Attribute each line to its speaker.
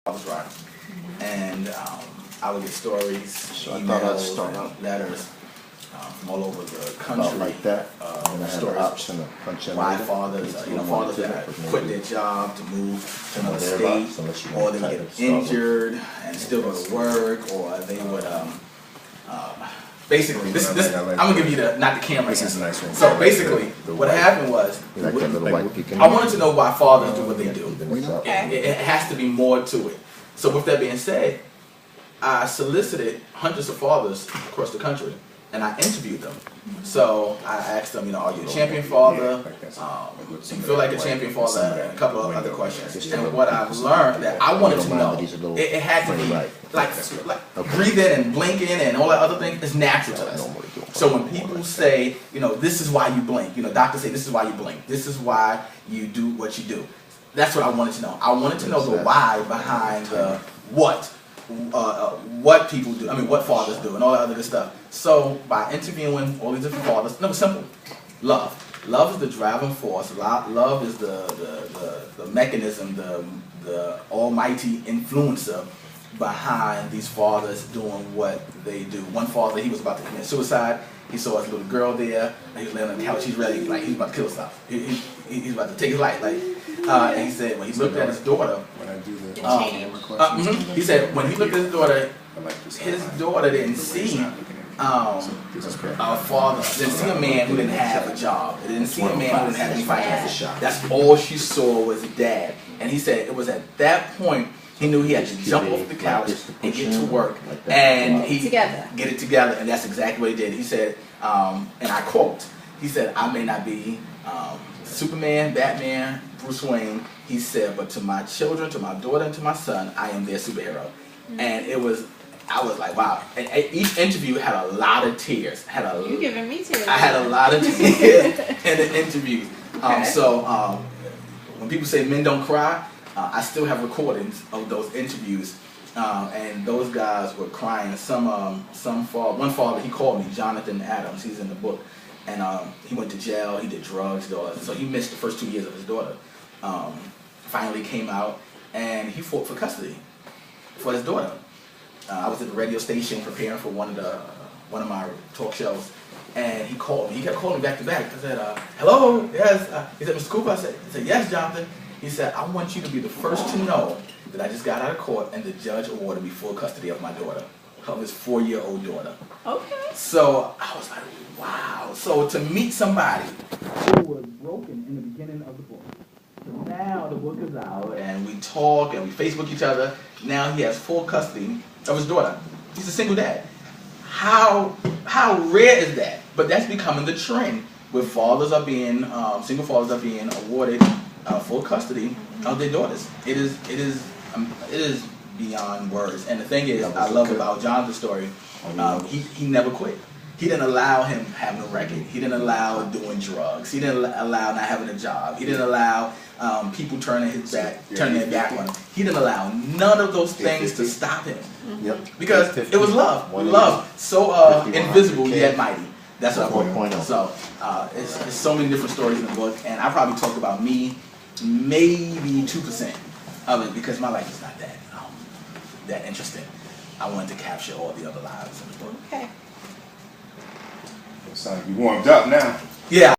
Speaker 1: was right. And I would get stories,
Speaker 2: So I thought I'd start
Speaker 1: emails,
Speaker 2: out
Speaker 1: and letters from all over the country.
Speaker 2: like that. And I had the option to punch in
Speaker 1: why
Speaker 2: later.
Speaker 1: fathers, fathers that quit their job to move to another
Speaker 2: thereabouts,
Speaker 1: state,
Speaker 2: unless you
Speaker 1: or
Speaker 2: want
Speaker 1: they
Speaker 2: to
Speaker 1: get
Speaker 2: type it,
Speaker 1: injured and still go to work, or they would basically this I'm gonna give you not the camera.
Speaker 2: This is a nice one.
Speaker 1: So basically, what happened was
Speaker 2: You like that little white peeking?
Speaker 1: I wanted to know why fathers do what they do.
Speaker 2: Okay.
Speaker 1: It has to be more to it. So with that being said, I solicited hundreds of fathers across the country, and I interviewed them. So I asked them, are you a champion father? Do you feel like a champion father? And a couple of other questions. And what I've learned that I wanted to know, it had to be like breathing and blinking and all that other thing is natural to us. So when people say, this is why you blink, doctors say this is why you blink, this is why you do what you do. That's what I wanted to know. I wanted to know the why behind the what people do, what fathers do, and all that other good stuff. So by interviewing all these different fathers, no, simple. Love. Love is the driving force. Love is the mechanism, the almighty influencer behind these fathers doing what they do. One father, he was about to commit suicide. He saw his little girl there, and he was laying on the couch. He's ready, he's about to kill himself. He's about to take his life. And he said when he looked at his daughter, he said when he looked at his daughter didn't see a father, didn't see a man who didn't have a job, didn't see a man who didn't have any finances. That's all she saw was dad. And he said it was at that point he knew he had to jump off the couch and get to work and get it together. And that's exactly what he did. He said, and I quote, he said, I may not be Superman, Batman, Bruce Wayne, he said, but to my children, to my daughter, and to my son, I am their superhero. And I was like, wow. And each interview had a lot of tears.
Speaker 3: You giving me tears.
Speaker 1: I had a lot of tears in the interview. When people say men don't cry, I still have recordings of those interviews. And those guys were crying. One father, he called me, Jonathan Adams, he's in the book. And he went to jail, he did drugs, so he missed the first 2 years of his daughter. Finally came out, and he fought for custody for his daughter. I was at the radio station preparing for one of my talk shows, and he called me. He kept calling me back to back. I said, hello, yes. He said, Mr. Cooper, I said, yes, Jonathan. He said, I want you to be the first to know that I just got out of court and the judge awarded me full custody of my daughter, of his 4-year-old daughter.
Speaker 3: Okay.
Speaker 1: So I was like, wow. So to meet somebody who was broken in the beginning of the book, so now the book is out and we talk and we Facebook each other. Now he has full custody of his daughter. He's a single dad. How rare is that? But that's becoming the trend, where fathers are being, single fathers are being awarded full custody of their daughters. It is beyond words. And the thing is, I love about Jonathan's story, he never quit. He didn't allow him having a record. He didn't allow doing drugs. He didn't allow not having a job. He didn't allow people turning their back on him. He didn't allow none of those things to stop him. Because it was love. Love. So invisible yet mighty. That's what I put. So it's so many different stories in the book, and I probably talk about me maybe 2% of it because my life is not that interesting. I wanted to capture all the other lives in the book.
Speaker 3: Okay.
Speaker 4: Sounds like you warmed up now.
Speaker 1: Yeah.